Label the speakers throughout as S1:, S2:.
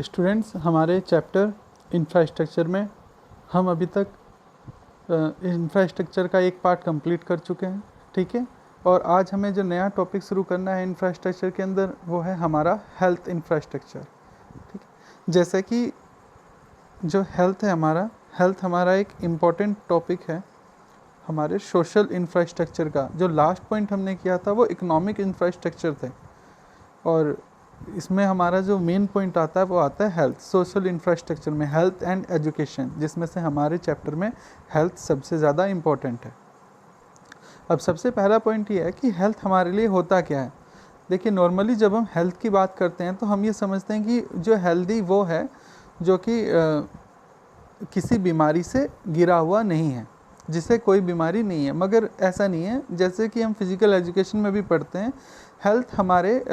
S1: Students, हमारे chapter infrastructure में हम अभी तक इंफ्रास्ट्रक्चर का एक पार्ट कंप्लीट कर चुके हैं, ठीक है। और आज हमें जो नया टॉपिक शुरू करना है इंफ्रास्ट्रक्चर के अंदर वो है हमारा हेल्थ इंफ्रास्ट्रक्चर, ठीक है। जैसे कि जो हेल्थ है हेल्थ हमारा एक इम्पॉर्टेंट टॉपिक है हमारे सोशल इंफ्रास्ट्रक्चर का। जो लास्ट पॉइंट हमने किया था वो इकोनॉमिक इंफ्रास्ट्रक्चर थे, और इसमें हमारा जो मेन पॉइंट आता है वो आता है हेल्थ। सोशल इंफ्रास्ट्रक्चर में हेल्थ एंड एजुकेशन, जिसमें से हमारे चैप्टर में हेल्थ सबसे ज़्यादा इम्पोर्टेंट है। अब सबसे पहला पॉइंट ये है कि हेल्थ हमारे लिए होता क्या है। देखिए, नॉर्मली जब हम हेल्थ की बात करते हैं तो हम ये समझते हैं कि जो हेल्दी वो है जो कि किसी बीमारी से गिरा हुआ नहीं है, जिसे कोई बीमारी नहीं है। मगर ऐसा नहीं है। जैसे कि हम फिज़िकल एजुकेशन में भी पढ़ते हैं, हेल्थ हमारे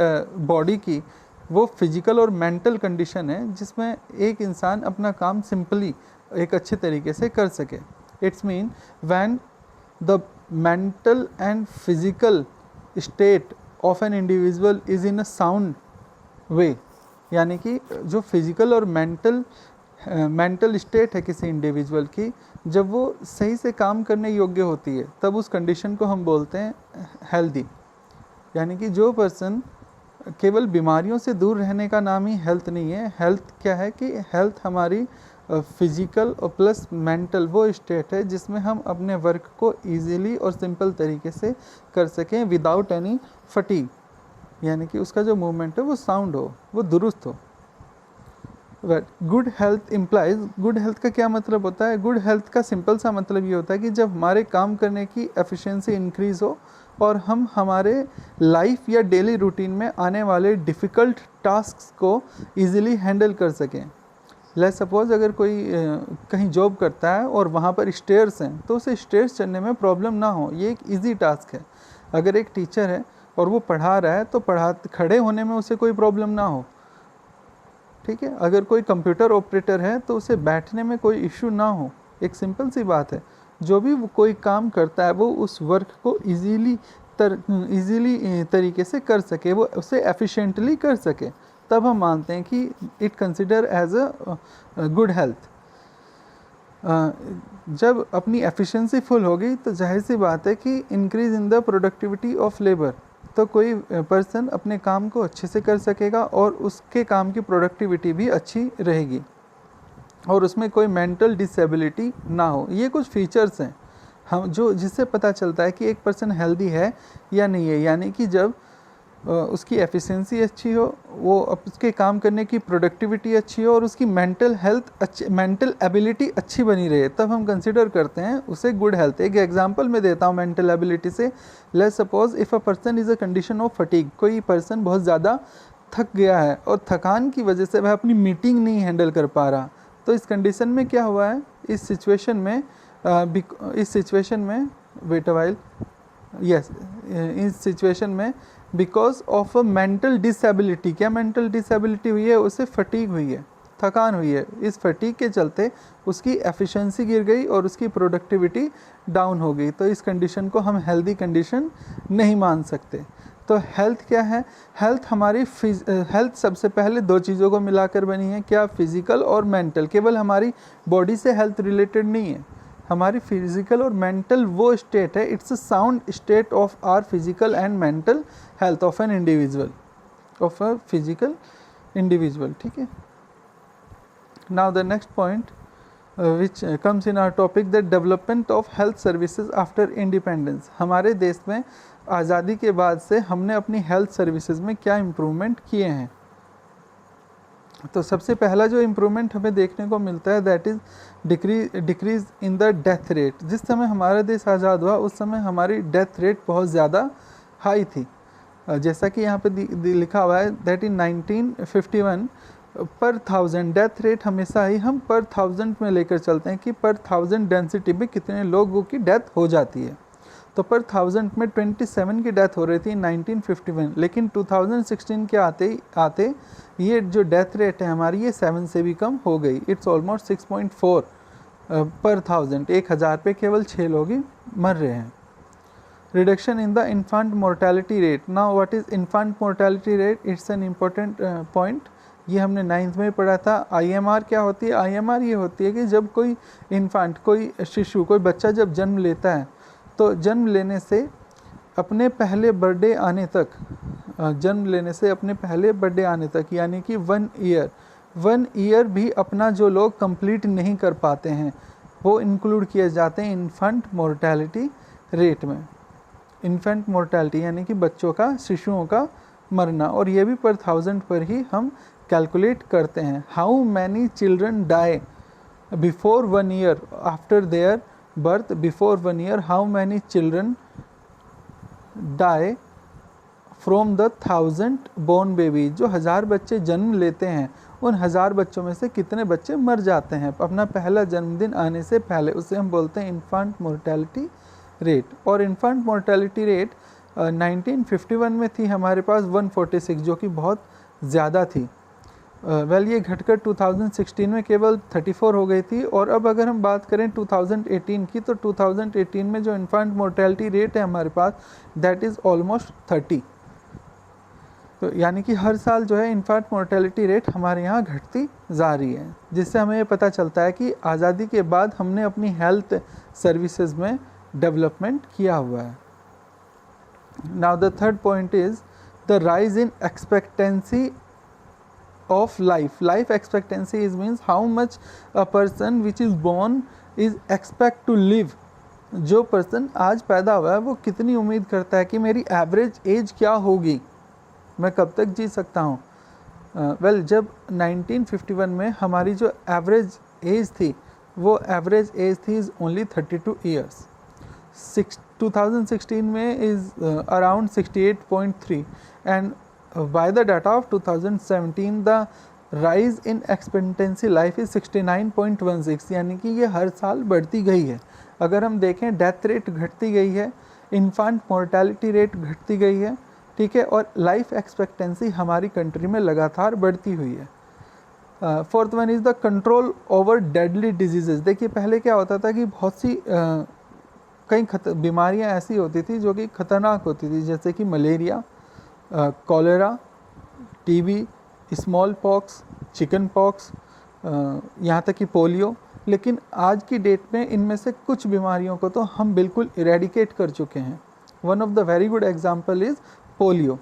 S1: बॉडी की वो फिज़िकल और मेंटल कंडीशन है जिसमें एक इंसान अपना काम सिंपली एक अच्छे तरीके से कर सके। It's mean when the mental and physical state of an individual is in a sound way, यानी कि जो फिज़िकल और मेंटल स्टेट है किसी इंडिविजुअल की, जब वो सही से काम करने योग्य होती है तब उस कंडीशन को हम बोलते हैं हेल्दी। यानी कि जो पर्सन केवल बीमारियों से दूर रहने का नाम ही हेल्थ नहीं है। हेल्थ क्या है कि हेल्थ हमारी फिज़िकल और प्लस मेंटल वो स्टेट है जिसमें हम अपने वर्क को इजीली और सिंपल तरीके से कर सकें विदाउट एनी फटीग, यानी कि उसका जो मूवमेंट है वो साउंड हो, वो दुरुस्त हो। Good health implies, good health का क्या मतलब होता है? गुड हेल्थ का सिंपल सा मतलब ये होता है कि जब हमारे काम करने की एफिशिएंसी इंक्रीज़ हो और हम हमारे लाइफ या डेली रूटीन में आने वाले डिफ़िकल्ट टास्क्स को इजीली हैंडल कर सकें। लेट्स सपोज अगर कोई कहीं जॉब करता है और वहाँ पर स्टेयर्स हैं तो उसे स्टेयर्स चढ़ने में प्रॉब्लम ना हो, ये एक इजी टास्क है। अगर एक टीचर है और वो पढ़ा रहा है तो खड़े होने में उसे कोई प्रॉब्लम ना हो, ठीक है। अगर कोई कंप्यूटर ऑपरेटर है तो उसे बैठने में कोई इशू ना हो। एक सिंपल सी बात है। जो भी कोई काम करता है वो उस वर्क को इजीली तरीके से कर सके, वो उसे एफिशिएंटली कर सके, तब हम मानते हैं कि it consider as a good health. जब अपनी एफिशिएंसी फुल होगी तो जाहिर सी बात है कि increase in the productivity of labour, तो कोई पर्सन अपने काम को अच्छे से कर सकेगा और उसके काम की प्रोडक्टिविटी भी अच्छी रहेगी और उसमें कोई मेंटल डिसेबिलिटी ना हो। ये कुछ फीचर्स हैं हम जो जिससे पता चलता है कि एक पर्सन हेल्दी है या नहीं है। यानी कि जब उसकी एफिशिएंसी अच्छी हो, वो उसके काम करने की प्रोडक्टिविटी अच्छी हो और उसकी मेंटल हेल्थ अच्छी, मेंटल एबिलिटी अच्छी बनी रहे, तब हम कंसिडर करते हैं उसे गुड हेल्थ। एक एग्जांपल मैं देता हूँ मेंटल एबिलिटी से। Let's suppose if a person is a condition of fatigue, कोई पर्सन बहुत ज़्यादा थक गया है और थकान की वजह से वह अपनी मीटिंग नहीं हैंडल कर पा रहा, तो इस कंडीशन में क्या हुआ है? इस सिचुएशन में वेट अ व्हाइल, यस, इस सिचुएशन में because of a mental disability, क्या मेंटल डिसेबिलिटी हुई है? उसे फटीग हुई है, थकान हुई है। इस फटीग के चलते उसकी एफिशिएंसी गिर गई और उसकी प्रोडक्टिविटी डाउन हो गई, तो इस कंडीशन को हम हेल्दी कंडीशन नहीं मान सकते। तो हेल्थ क्या है? हेल्थ हमारी हेल्थ सबसे पहले दो चीज़ों को मिलाकर बनी है। क्या? फिज़िकल और मेंटल। केवल हमारी बॉडी से हेल्थ रिलेटेड नहीं है, हमारी फिजिकल और मेंटल वो स्टेट है। It's a sound state of our physical and mental health of an individual, of a physical individual, ठीक है। Now the next point which comes in our topic, the development of health services after independence। हमारे देश में आज़ादी के बाद से हमने अपनी हेल्थ सर्विसेज में क्या इम्प्रूवमेंट किए हैं। तो सबसे पहला जो इम्प्रूवमेंट हमें देखने को मिलता है that is decrease in the death rate. जिस समय हमारा देश आज़ाद हुआ उस समय हमारी डेथ रेट बहुत ज़्यादा हाई थी। जैसा कि यहाँ पे लिखा हुआ है दैट इन 1951 पर थाउजेंड, डेथ रेट हमेशा ही हम पर थाउजेंड में लेकर चलते हैं कि पर थाउजेंड डेंसिटी में कितने लोगों की डेथ हो जाती है। तो पर थाउजेंड में 27 की डेथ हो रही थी 1951, लेकिन 2016 के आते ये जो डेथ रेट है हमारी ये 7 से भी कम हो गई। इट्स ऑलमोस्ट 6.4 पर थाउजेंड, 1000 पे केवल 6 लोग ही मर रहे हैं। Reduction in the infant mortality rate. Now what is infant mortality rate? It's an important point. ये हमने 9th में पढ़ा था। IMR क्या होती है? IMR ये होती है कि जब कोई इन्फेंट, कोई शिशु, कोई बच्चा जब जन्म लेता है तो जन्म लेने से अपने पहले बर्थडे आने तक, यानी कि 1 ईयर भी अपना जो लोग कंप्लीट नहीं कर पाते हैं वो इंक्लूड किए जाते हैं इन्फेंट मोर्टेलिटी रेट में। इन्फेंट मोर्टेलिटी यानी कि बच्चों का, शिशुओं का मरना, और ये भी पर 1000 पर ही हम कैलकुलेट करते हैं। How many children die before 1 year after their birth, before 1 year how many children die from the 1000 born baby. जो 1000 बच्चे जन्म लेते हैं उन 1000 बच्चों में से कितने बच्चे मर जाते हैं अपना पहला जन्मदिन आने से पहले, उसे हम बोलते हैं इन्फेंट मोर्टेलिटी रेट। और इन्फेंट मोर्टेलिटी रेट 1951 में थी हमारे पास 146, जो कि बहुत ज़्यादा थी। ये घटकर 2016 में केवल 34 हो गई थी। और अब अगर हम बात करें 2018 की, तो 2018 में जो इन्फेंट मोर्टेलिटी रेट है हमारे पास, दैट इज़ ऑलमोस्ट 30। तो यानी कि हर साल जो है इन्फेंट मोर्टेलिटी रेट हमारे यहाँ घटती जा रही है, जिससे हमें ये पता चलता है कि आज़ादी के बाद हमने अपनी हेल्थ सर्विसेज में डेवलपमेंट किया हुआ है। Now the third point is the rise in expectancy of life expectancy is means how much a person which is born is expect to live। जो पर्सन आज पैदा हुआ है वो कितनी उम्मीद करता है कि मेरी एवरेज एज क्या होगी, मैं कब तक जी सकता हूँ। जब 1951 में हमारी जो एवरेज एज थी वो एवरेज एज थी इज़ ओनली 32 ईयर्स। 2016 में is around 68.3 and by the data of 2017 the rise in expectancy life is 69.16, यानी कि ये हर साल बढ़ती गई है। अगर हम देखें डेथ रेट घटती गई है, इन्फेंट मोर्टेलिटी रेट घटती गई है, ठीक है, और लाइफ एक्सपेक्टेंसी हमारी कंट्री में लगातार बढ़ती हुई है। Fourth one is the control over deadly diseases. देखिए पहले क्या होता था कि बहुत सी कई बीमारियां ऐसी होती थी जो कि खतरनाक होती थी, जैसे कि malaria, cholera, TB, small pox, chicken pox, यहाँ तक कि पोलियो। लेकिन आज की डेट में इनमें से कुछ बीमारियों को तो हम बिल्कुल इरेडिकेट कर चुके हैं। One of the very good example is polio.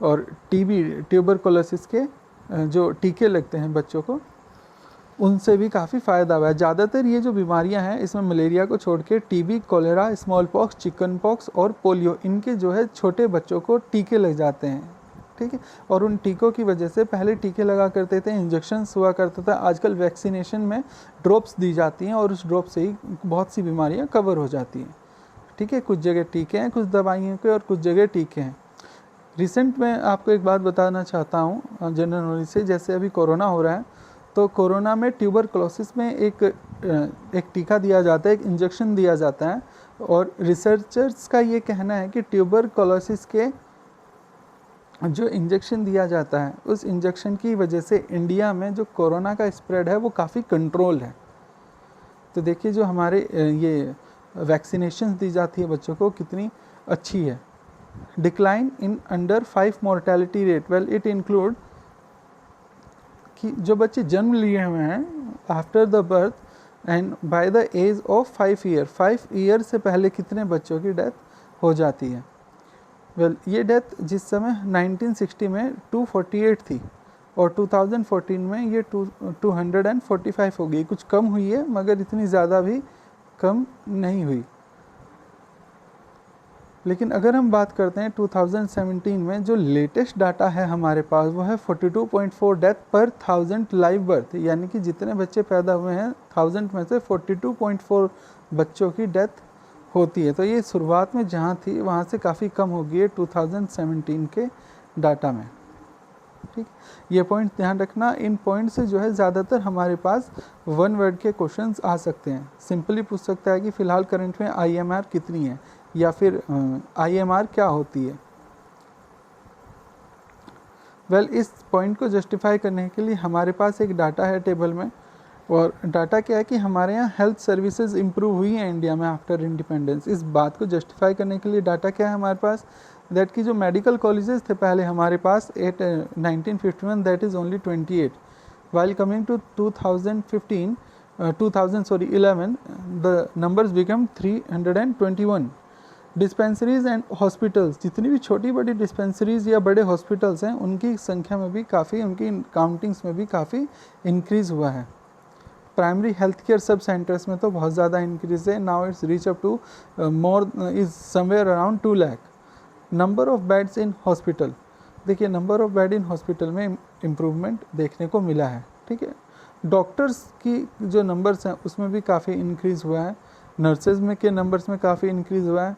S1: और टीबी, ट्यूबरकुलोसिस के जो टीके लगते हैं बच्चों को, उनसे भी काफ़ी फ़ायदा हुआ है। ज़्यादातर ये जो बीमारियां हैं इसमें मलेरिया को छोड़ के TB, cholera, small pox, chicken pox और पोलियो, इनके जो है छोटे बच्चों को टीके लग जाते हैं, ठीक है। और उन टीकों की वजह से पहले टीके लगा करते थे, इंजेक्शन्स हुआ करता था, आजकल वैक्सीनेशन में ड्रॉप्स दी जाती हैं और उस ड्रॉप से ही बहुत सी बीमारियाँ कवर हो जाती हैं, ठीक है। कुछ जगह टीके हैं, कुछ दवाइयों के, और कुछ जगह टीके हैं। रिसेंट में आपको एक बात बताना चाहता हूँ जनरल नॉलेज से, जैसे अभी कोरोना हो रहा है, तो कोरोना में ट्यूबरकुलोसिस में एक टीका दिया जाता है, एक इंजेक्शन दिया जाता है। और रिसर्चर्स का ये कहना है कि ट्यूबरकुलोसिस के जो इंजेक्शन दिया जाता है उस इंजेक्शन की वजह से इंडिया में जो कोरोना का स्प्रेड है वो काफ़ी कंट्रोल है। तो देखिए जो हमारे ये वैक्सीनेशन दी जाती है बच्चों को कितनी अच्छी है। Decline in under 5 mortality rate, it include कि जो बच्चे जन्म लिए हुए हैं after the birth and by the age of 5 year से पहले कितने बच्चों की डेथ हो जाती है। ये डेथ जिस समय 1960 में 248 थी और 2014 में ये 245 हो गई। कुछ कम हुई है मगर इतनी ज़्यादा भी कम नहीं हुई। लेकिन अगर हम बात करते हैं 2017 में जो लेटेस्ट डाटा है हमारे पास वो है 42.4 डेथ पर 1000 लाइव बर्थ, यानी कि जितने बच्चे पैदा हुए हैं 1000 में से 42.4 बच्चों की डेथ होती है। तो ये शुरुआत में जहाँ थी वहाँ से काफ़ी कम हो गई है 2017 के डाटा में, ठीक। ये पॉइंट ध्यान रखना। इन पॉइंट से जो है ज़्यादातर हमारे पास 1 वर्ड के क्वेश्चंस आ सकते हैं। सिंपली पूछ सकता है कि फ़िलहाल करंट में IMR कितनी है, या फिर IMR क्या होती है। इस पॉइंट को जस्टिफाई करने के लिए हमारे पास एक डाटा है टेबल में, और डाटा क्या है कि हमारे यहाँ हेल्थ सर्विसेज इम्प्रूव हुई हैं इंडिया में आफ्टर इंडिपेंडेंस। इस बात को जस्टिफाई करने के लिए डाटा क्या है हमारे पास, दैट की जो मेडिकल कॉलेजेस थे पहले हमारे पास at 1951 that is only 28, while coming to 2015 11 the numbers become 321. Dispensaries and hospitals, जितनी भी छोटी बड़ी डिस्पेंसरीज या बड़े हॉस्पिटल्स हैं उनकी संख्या में भी काफ़ी, उनकी काउंटिंग्स में भी काफ़ी इंक्रीज़ हुआ है। Primary health care sub centers में तो बहुत ज़्यादा इंक्रीज़ है, now it's reach up to more is somewhere around 2 lakh. Number of beds in hospital, देखिए number of bed in hospital में इम्प्रूवमेंट देखने को मिला है, ठीक है। डॉक्टर्स की जो नंबर्स हैं उसमें भी काफ़ी इंक्रीज़ हुआ है, नर्सेज में के नंबर्स में काफ़ी इंक्रीज़ हुआ है,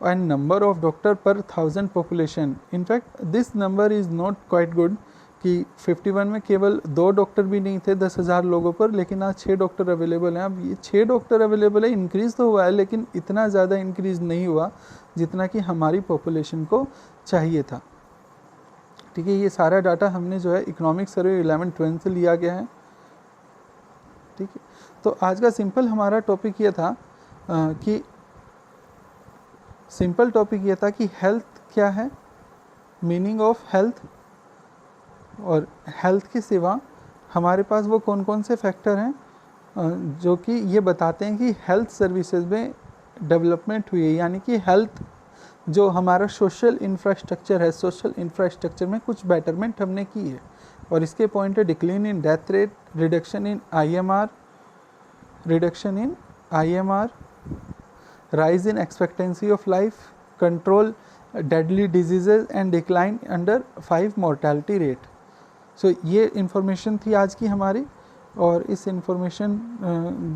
S1: एंड नंबर ऑफ डॉक्टर पर 1000 population, in fact this number is not quite good कि 51 में केवल 2 डॉक्टर भी नहीं थे 10,000 लोगों पर, लेकिन आज 6 डॉक्टर अवेलेबल हैं। अब ये 6 डॉक्टर अवेलेबल है, इंक्रीज़ तो हुआ है लेकिन इतना ज़्यादा इंक्रीज़ नहीं हुआ जितना कि हमारी पॉपुलेशन को चाहिए था, ठीक है। ये सारा डाटा हमने जो है इकोनॉमिक सर्वे 11-12 से लिया गया है, ठीक है। तो आज का सिंपल हमारा टॉपिक ये था कि हेल्थ क्या है, मीनिंग ऑफ हेल्थ, और हेल्थ के सिवा हमारे पास वो कौन कौन से फैक्टर हैं जो कि ये बताते हैं कि हेल्थ सर्विसेज में डेवलपमेंट हुई है, यानी कि हेल्थ जो हमारा सोशल इंफ्रास्ट्रक्चर है, सोशल इंफ्रास्ट्रक्चर में कुछ बेटरमेंट हमने की है। और इसके पॉइंट है decline in death rate, reduction in IMR, rise in expectancy of life, control deadly diseases and decline under 5 mortality rate. So ये इन्फॉर्मेशन थी आज की हमारी, और इस इन्फॉर्मेशन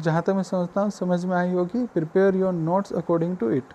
S1: जहाँ तक मैं समझता हूँ समझ में आई होगी। Prepare your notes according to it.